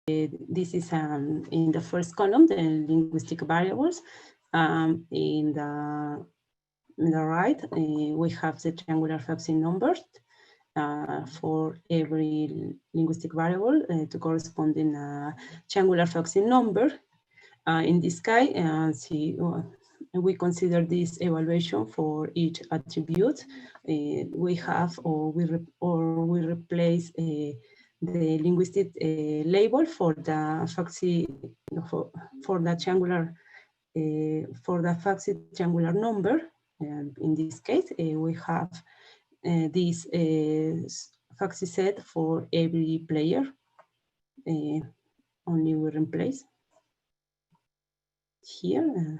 this is in the first column, the linguistic variables. In the right, we have the triangular Foxy numbers for every linguistic variable to corresponding triangular Foxy number. In this case, we consider this evaluation for each attribute. We have or we replace the linguistic label for the Foxy for the triangular for the Foxy triangular number. And in this case, we have this Foxy set for every player. Only we replace here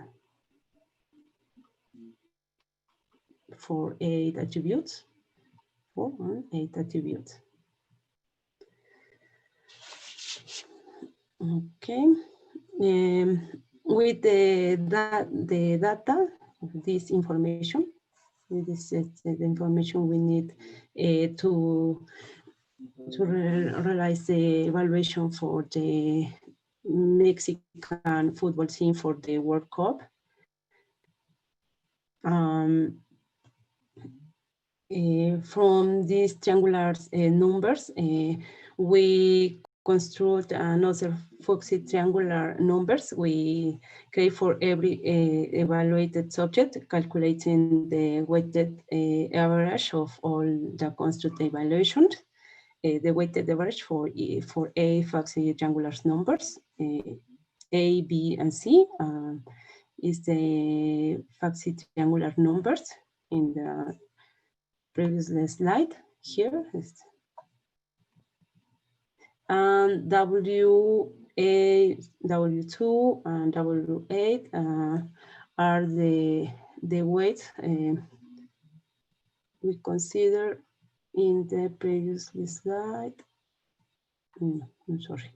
for 8 attributes. For 8 attributes. Okay. With the data, this information, this is the information we need to realize the evaluation for the Mexican football team for the World Cup. From these triangular numbers, we construct another Foxy triangular numbers we create for every evaluated subject, calculating the weighted average of all the constructed evaluations. The weighted average for A Foxy triangular numbers, A, B, and C is the Foxy triangular numbers in the previous slide here. And WA, W2, and W8 are the weights we consider in the previous slide. I'm sorry.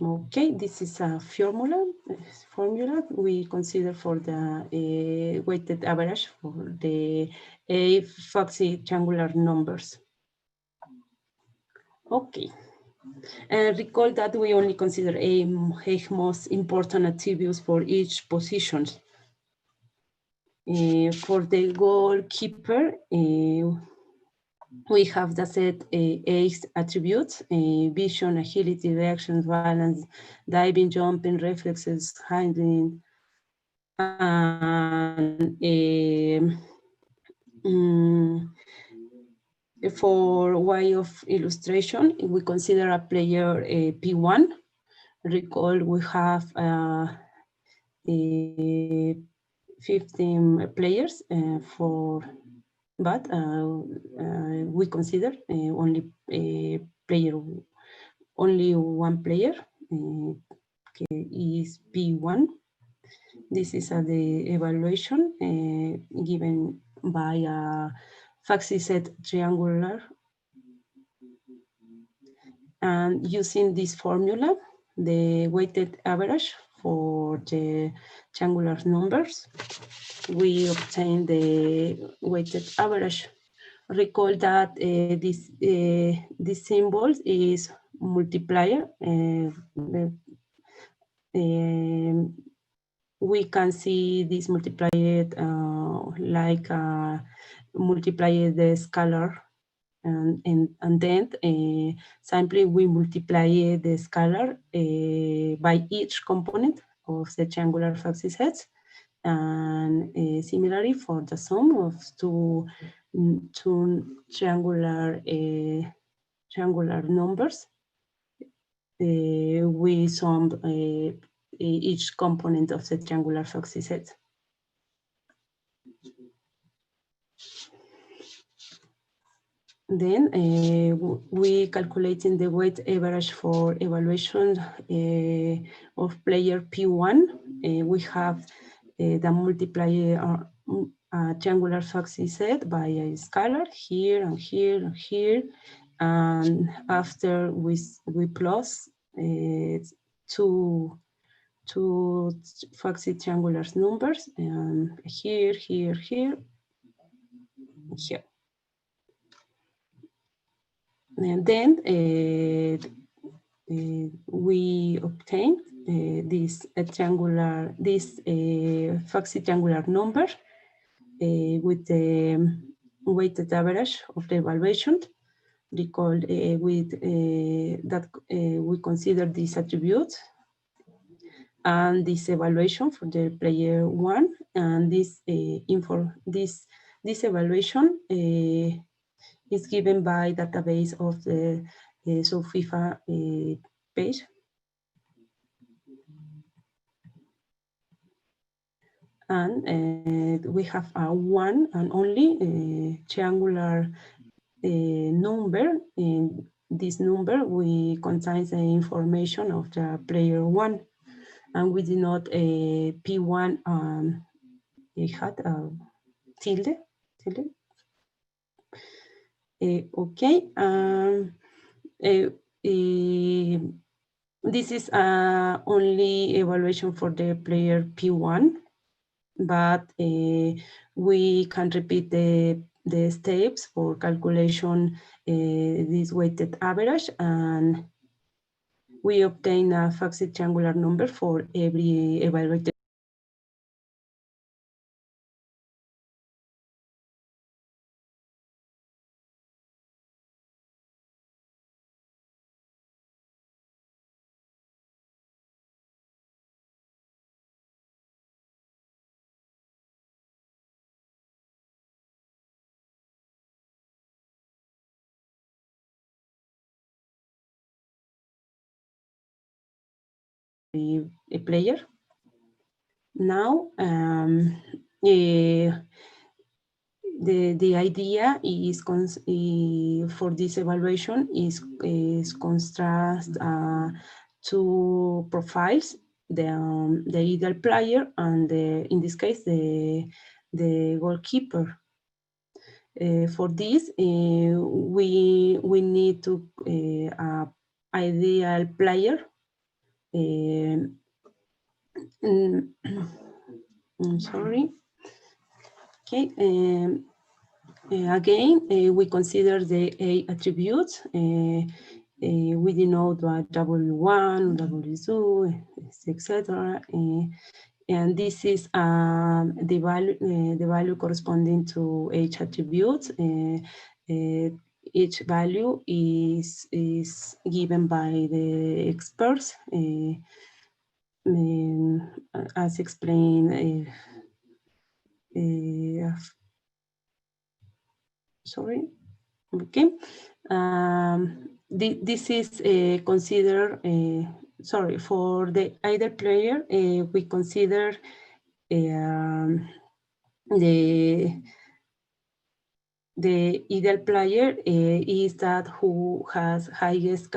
Okay, this is a formula we consider for the weighted average for the A Foxy triangular numbers. Okay, and recall that we only consider a most important attributes for each position. For the goalkeeper, we have the set 8 attributes: vision, agility, reactions, balance, diving, jumping, reflexes, handling, and for way of illustration, we consider a player P1. Recall we have 15 players but we consider only one player is P1. This is the evaluation given by a Foxy set triangular. And using this formula, the weighted average for the triangular numbers, we obtain the weighted average. Recall that this symbol is multiplier. We can see this multiplied like multiply the scalar, and then simply we multiply the scalar by each component of the triangular Foxy sets. And similarly for the sum of two triangular numbers, we sum each component of the triangular Foxy set. Then we calculating the weight average for evaluation of player P1. We have the multiplier triangular Foxy set by a scalar here and here and here, and after we plus two Foxy triangular numbers, and here. And then we obtain this Foxy triangular number with the weighted average of the evaluation. Recall with that we consider these attributes and this evaluation for the player one, and this this evaluation is given by database of the SOFIFA page. And we have a one and only triangular number. In this number, we contains the information of the player one, and we did not P1 it had a tilde. Okay. This is only evaluation for the player P1, but we can repeat the steps for calculation this weighted average, and we obtain a Foxy triangular number for every evaluated. A player. Now, the idea is for this evaluation is contrast two profiles, the ideal player and in this case the goalkeeper. For this, we need to ideal player. I'm sorry. Okay. Again, we consider the A attributes. We denote W1, W2, etc. And this is the value corresponding to each attribute. Each value is given by the experts, as explained. Sorry. Okay. This is considered. Sorry, for the either player, we consider the ideal player is that who has highest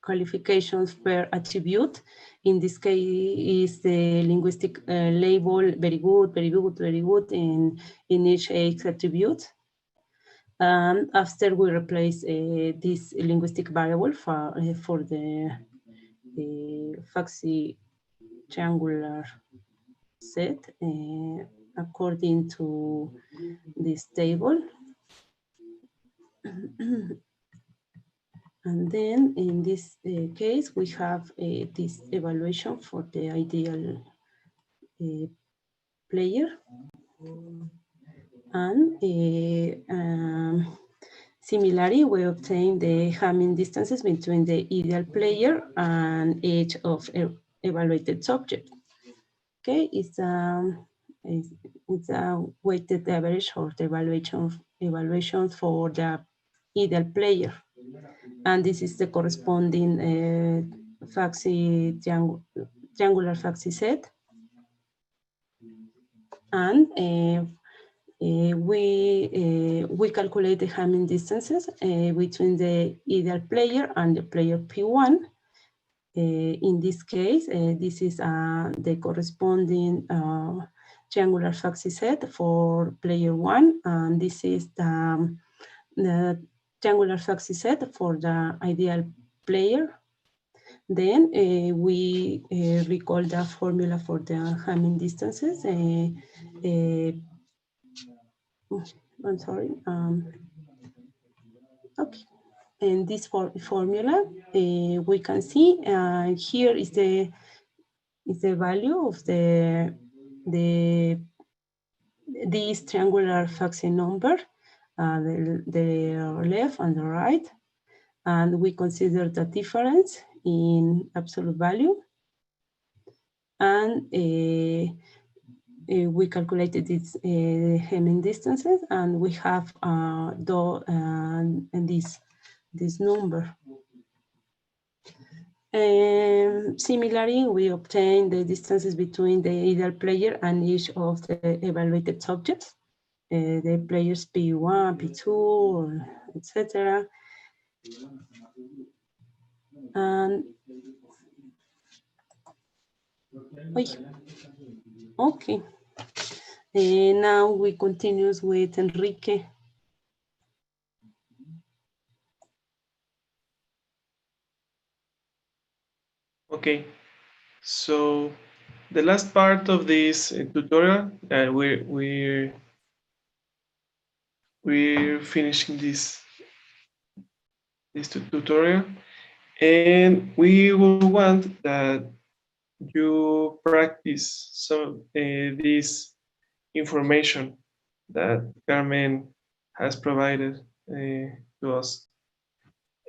qualifications per attribute. In this case, is the linguistic label very good, very good, very good in each attribute. After we replace this linguistic variable for the Foxy triangular set according to this table. And then in this case, we have this evaluation for the ideal player. And similarly, we obtain the Hamming distances between the ideal player and each of evaluated subject. Okay, it's a weighted average of the evaluation for the ideal player. And this is the corresponding Foxy triangular Foxy set. And we calculate the Hamming distances between the ideal player and the player P1. In this case, this is the corresponding triangular Foxy set for player one, and this is the triangular Foxy set for the ideal player. Then we recall the formula for the Hamming distances. I'm sorry. Okay. in this formula, we can see here is the value of this triangular Facsin number, the left and the right, and we consider the difference in absolute value, and we calculated this Hemming distances, and we have this number. Similarly, we obtain the distances between the ideal player and each of the evaluated subjects, the players P1, P2, etc. And okay, now we continue with Enrique. Okay, so the last part of this tutorial, we're finishing this tutorial, and we will want that you practice some this information that Carmen has provided to us.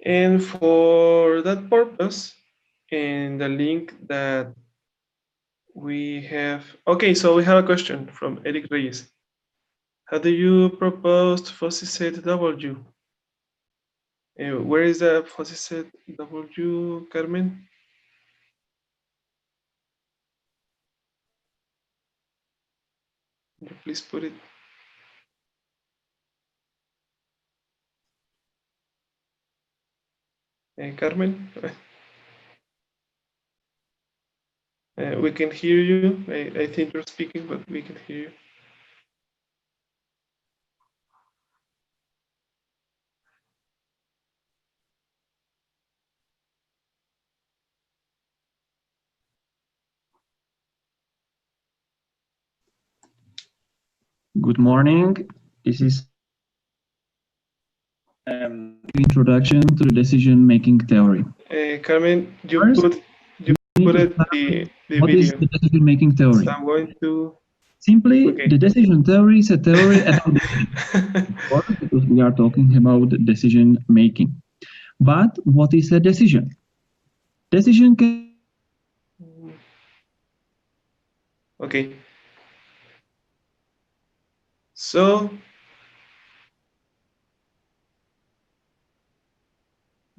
And for that purpose, in the link that we have, okay, so we have a question from Eric Reyes. How do you propose to fuzzy set W? Where is the fuzzy set W, Carmen? Can you please put it? Carmen? We can hear you. I think you're speaking, but we can hear you. Good morning. This is introduction to the decision-making theory. Carmen, you First, put it the what video. Is the decision-making theory? So I'm going to simply the decision theory is a theory about because we are talking about decision-making. But what is a decision? Decision can. Okay. So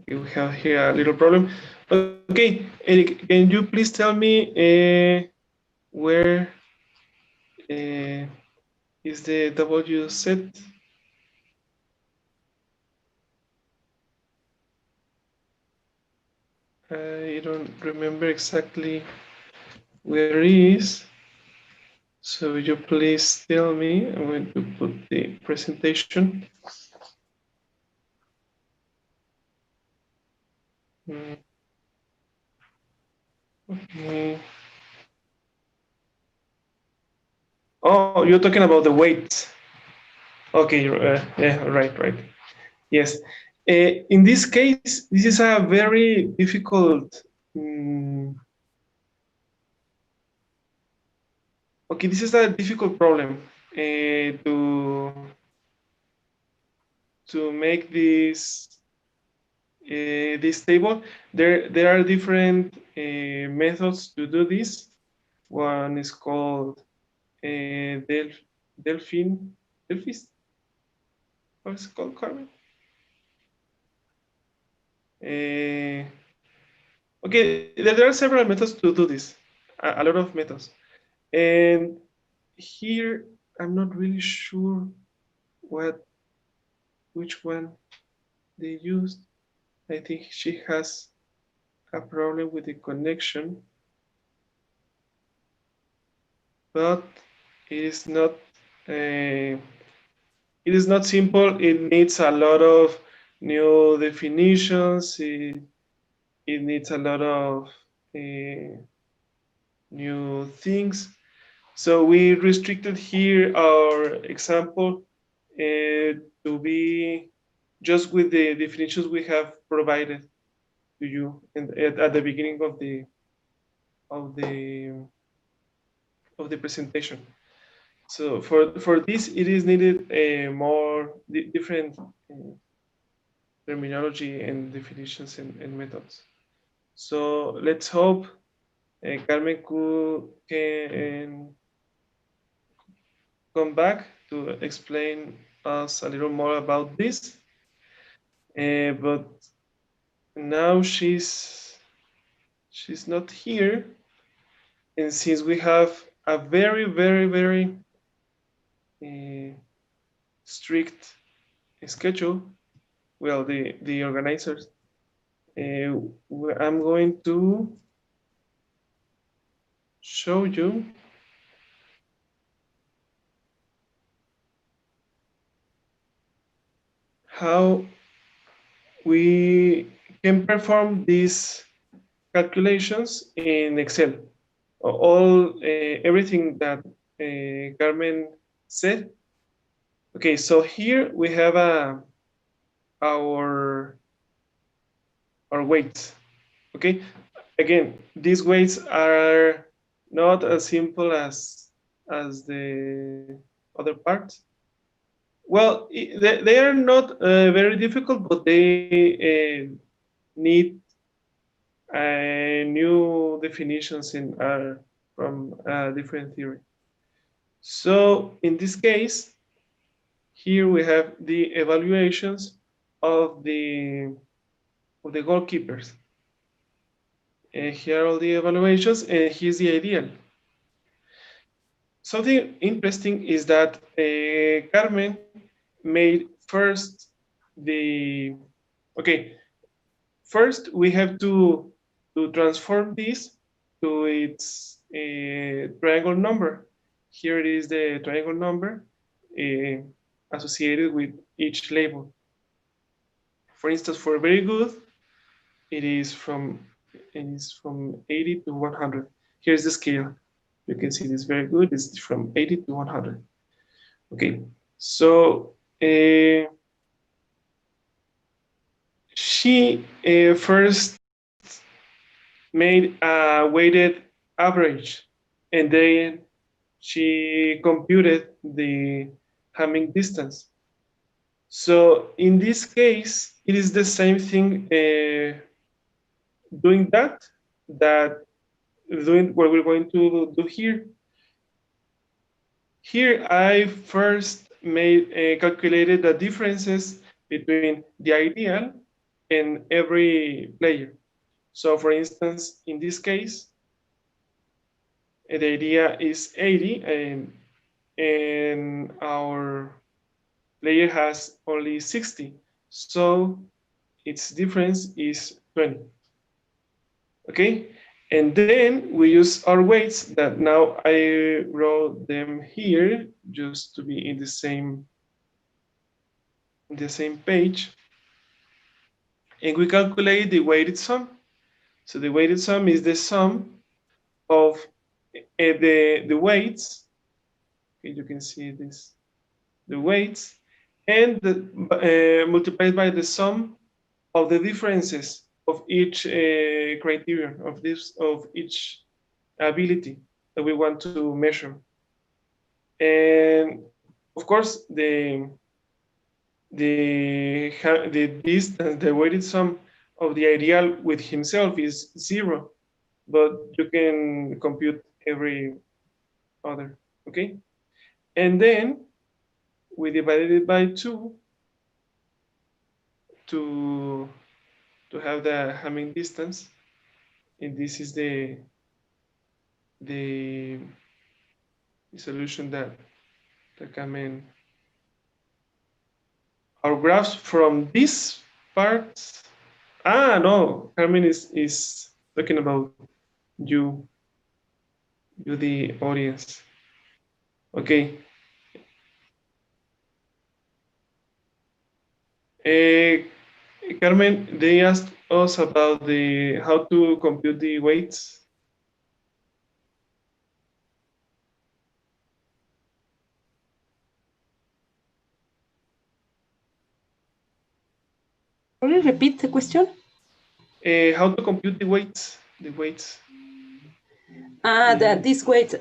we have here a little problem. Okay, Eric, can you please tell me where is the W set? I don't remember exactly where it is. So you please tell me. I'm going to put the presentation. Okay. Oh, you're talking about the weight. Okay, yeah, right. Yes. In this case, this is a very difficult. Okay, this is a difficult problem to make this table. There are different methods to do this. One is called Delphis. What's it called, Carmen? Okay, there are several methods to do this. A lot of methods, and here I'm not really sure which one they used. I think she has a problem with the connection, but it is not simple. It needs a lot of new definitions. It needs a lot of new things. So we restricted here our example to be just with the definitions we have provided to you at the beginning of the presentation. So for this, it is needed a more different terminology and definitions and methods. So let's hope Carmen can come back to explain us a little more about this. But now she's not here, and since we have a very, very, very strict schedule, well, the organizers, I'm going to show you how we can perform these calculations in Excel. Everything that Carmen said. Okay, so here we have our weights. Okay, again, these weights are not as simple as the other parts. Well, they are not very difficult, but they need new definitions from a different theory. So in this case, here we have the evaluations of the goalkeepers. And here are all the evaluations, and here's the ideal. Something interesting is that Carmen made first first we have to transform this to its triangle number. Here it is the triangle number associated with each label. For instance, for very good, it is from 80 to 100. Here's the scale. You can see this very good. It's from 80 to 100. Okay, so she first made a weighted average, and then she computed the Hamming distance. So in this case, it is the same thing doing doing what we're going to do here. Here I first calculated the differences between the ideal and every player. So for instance, in this case, the idea is 80 and our player has only 60. So its difference is 20. Okay, and then we use our weights that now I wrote them here just to be in the same page. And we calculate the weighted sum. So the weighted sum is the sum of the weights. Okay, you can see this, the weights, and multiplied by the sum of the differences of each criterion of each ability that we want to measure. And of course, the distance, the weighted sum of the ideal with himself is 0, but you can compute every other. Okay, and then we divided it by 2 to have the Hamming distance, and this is the solution that Carmen. Our graphs from this part. No, Carmen is talking about you the audience. Okay. Carmen, they asked us about how to compute the weights. Sorry, repeat the question. How to compute the weights? This weight,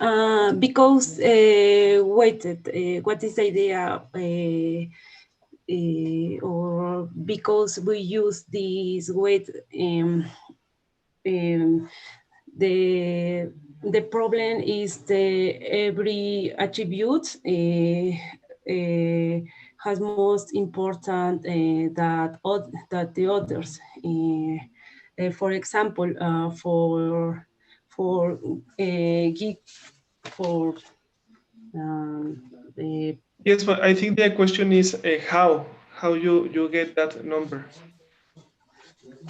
because weighted, what is the idea? Or because we use this weight, the problem is every attribute has most important that the others. For example, yes, but I think the question is how you get that number.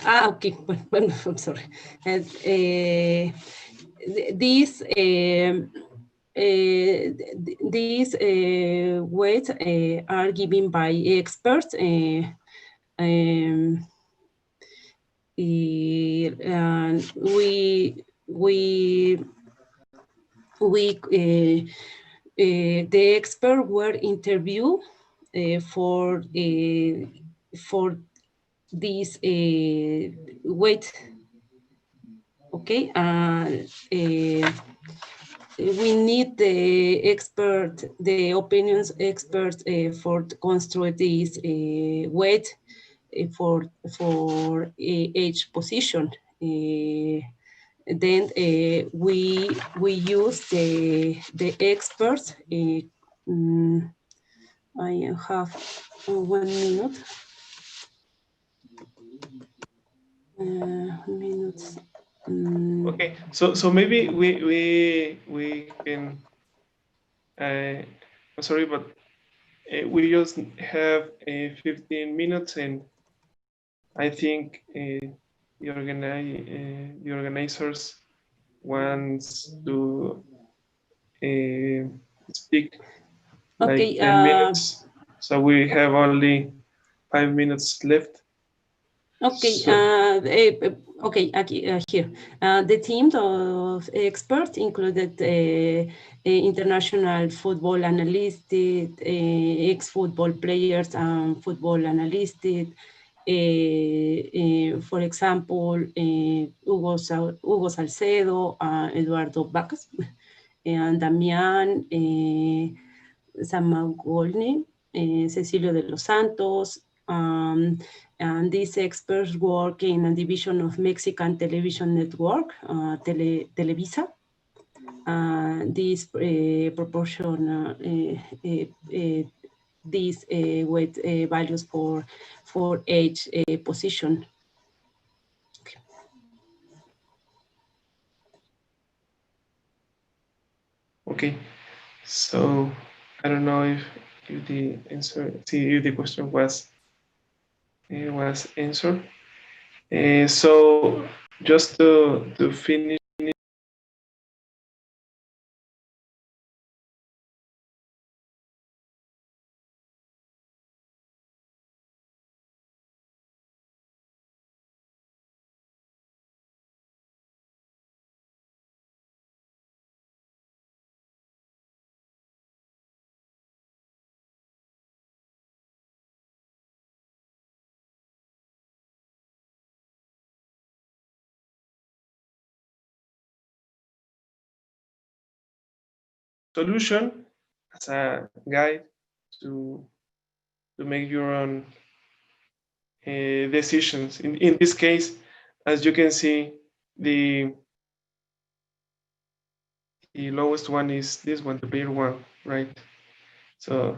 Okay. Well, I'm sorry. These weights are given by experts. And the experts were interviewed for this weight. Okay, we need the opinions experts for to construct this weight for each position. Then we use the experts. I have 1 minute. Minutes. Okay, so maybe we can. I'm sorry, but we just have 15 minutes, and I think the organizers wants to speak like Okay, 10 minutes, so we have only 5 minutes left. Okay, So, okay, here. The team of experts included international football analysts, ex-football players and football analysts. For example, Hugo Salcedo, Eduardo Vacas, and Damián Zamagolny, Cecilio de los Santos, and these experts work in a division of Mexican television network, Televisa. This proportion these weight values for each position. okay, so I don't know if the answer, if the question was answered. So just to finish. Solution as a guide to make your own decisions. In this case, as you can see, the lowest one is this one, the bigger one, right? So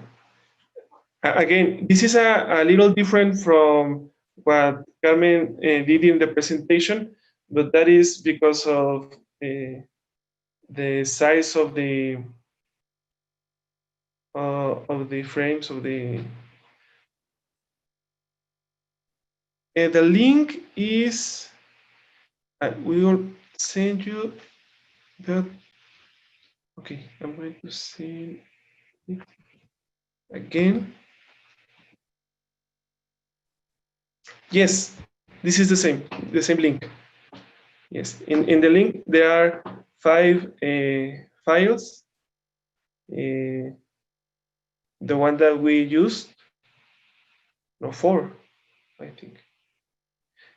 again, this is a little different from what Carmen did in the presentation, but that is because of the size of the frames of the link is we will send you that. Okay, I'm going to see it again. Yes, this is the same link. Yes, in the link there are 5 files. The one that we used, no, 4, I think.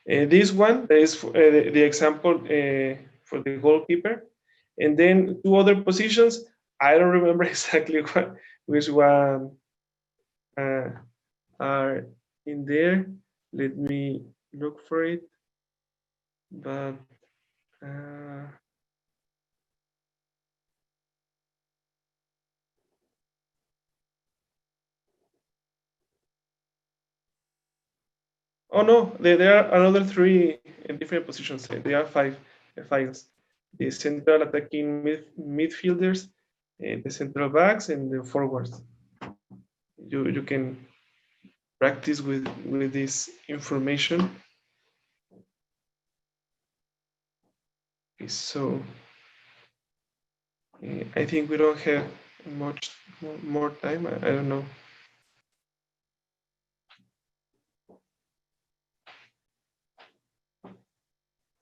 This one is the example for the goalkeeper. And then 2 other positions, I don't remember exactly which one are in there. Let me look for it. But oh no, there are another 3 different positions. There are 5 files: the central attacking midfielders, the central backs, and the forwards. You can practice with this information. So I think we don't have much more time. I don't know.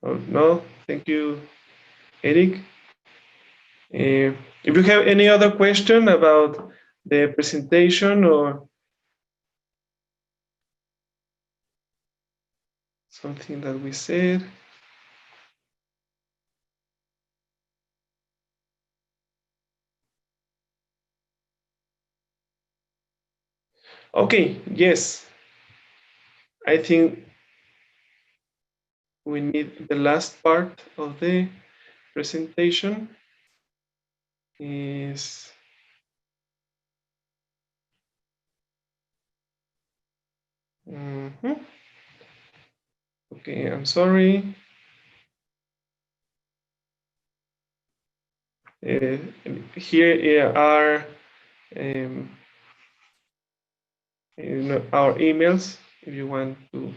Oh, no, thank you, Eric. If you have any other question about the presentation or something that we said. Okay, yes. I think we need the last part of the presentation is okay, I'm sorry. Here are our emails if you want to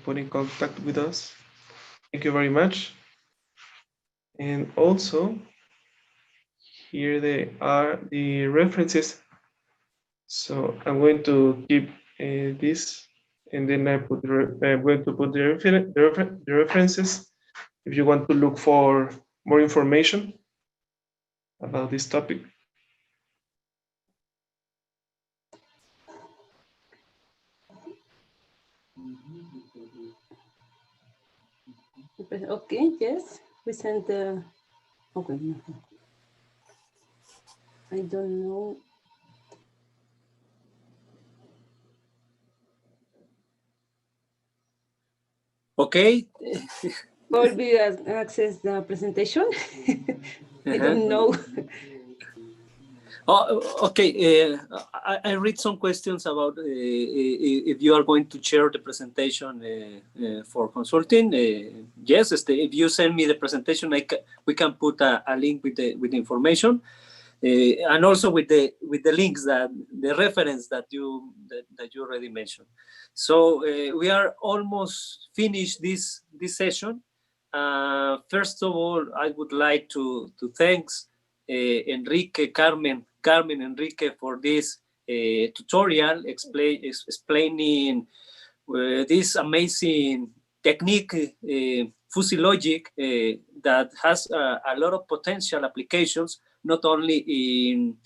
put in contact with us. Thank you very much. And also here they are the references. So I'm going to keep this, and then I'm going to put the references if you want to look for more information about this topic. Okay, yes, we sent the, okay, I don't know. Okay. Will be access the presentation? I don't know. Oh, okay. I read some questions about if you are going to share the presentation for consulting. Yes, if you send me the presentation, we can put a link with the information, and also with the links that the reference that you already mentioned. So we are almost finished this session. First of all, I would like to thanks Enrique, Carmen, Enrique for this tutorial explaining this amazing technique, fuzzy logic, that has a lot of potential applications, not only in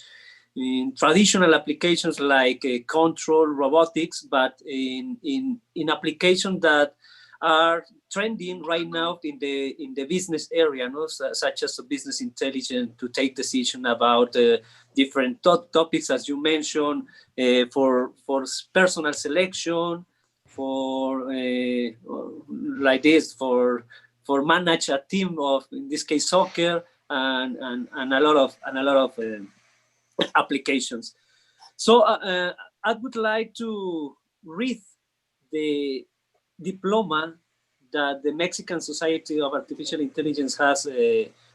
traditional applications like control robotics, but in applications that are trending right now in the business area, no? Such as business intelligence, to take decision about different topics, as you mentioned, for personal selection, for like this, for manage a team of, in this case, soccer, and a lot of applications. So I would like to read the diploma that the Mexican Society of Artificial Intelligence has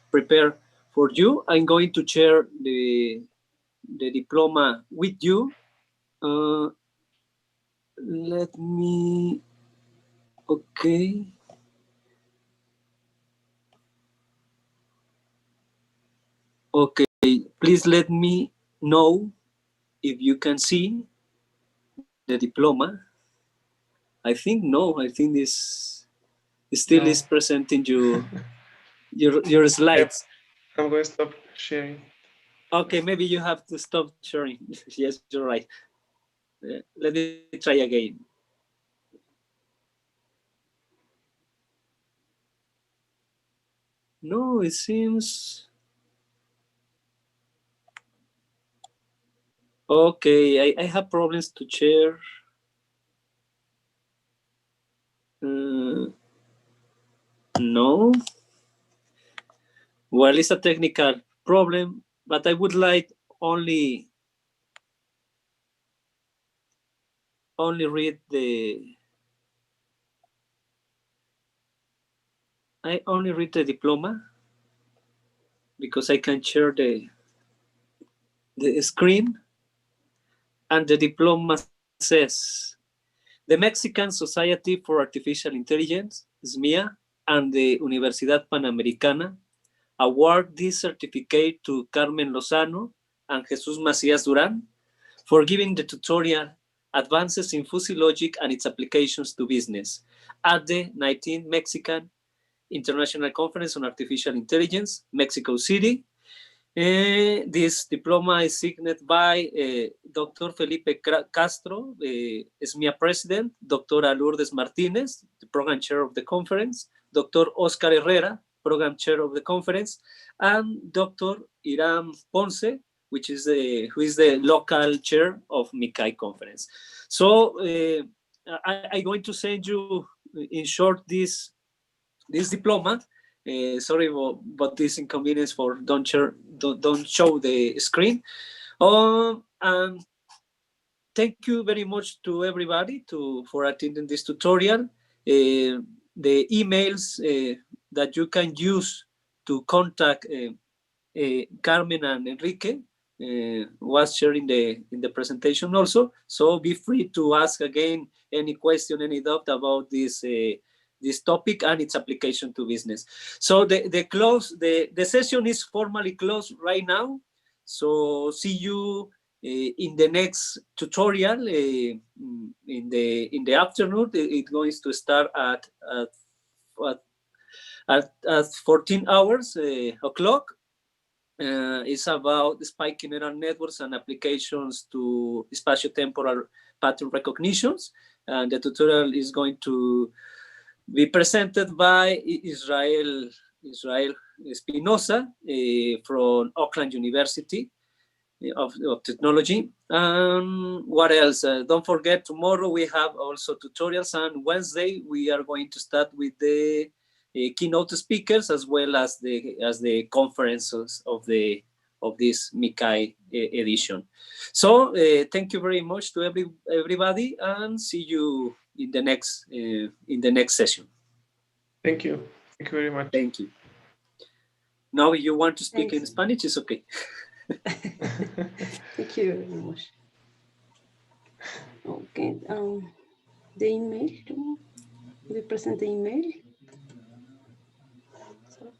prepared for you. I'm going to share the diploma with you. Let me, okay. Okay, please let me know if you can see the diploma. I think no, I think this still is presenting you your slides. I'm going to stop sharing. Okay, maybe you have to stop sharing. Yes, you're right. Let me try again. No, it seems. Okay, I have problems to share. No. Well, it's a technical problem, but I would like only read the. I only read the diploma because I can share the screen, and the diploma says the Mexican Society for Artificial Intelligence, SMIA, and the Universidad Panamericana award this certificate to Carmen Lozano and Jesús Macías-Durán for giving the tutorial Advances in Fuzzy Logic and its Applications to Business at the 19th Mexican International Conference on Artificial Intelligence, Mexico City. This diploma is signed by Dr. Felipe Castro, SMIA President, Dr. Lourdes Martinez, the Program Chair of the conference, Dr. Oscar Herrera, Program Chair of the conference, and Dr. Iram Ponce, who is the local chair of MICAI conference. So I'm going to send you in short this diploma. Sorry about this inconvenience for don't show the screen. And thank you very much to everybody for attending this tutorial. The emails that you can use to contact Carmen and Enrique was shared in the presentation also. So be free to ask again any question, any doubt about this topic and its application to business. So the session is formally closed right now. So see you in the next tutorial in the afternoon. It's going to start at 14 hours o'clock. It's about spiking neural networks and applications to spatiotemporal pattern recognitions. And the tutorial is going to be presented by Israel Espinosa from Auckland University of Technology. What else? Don't forget, tomorrow we have also tutorials, and Wednesday we are going to start with the keynote speakers as well as the conferences of this MICAI edition. So thank you very much to everybody, and see you in the next session. Thank you. Thank you very much. Thank you. Now, if you want to speak in Spanish, it's okay. Thank you very much. Okay. The email. We present the email. So,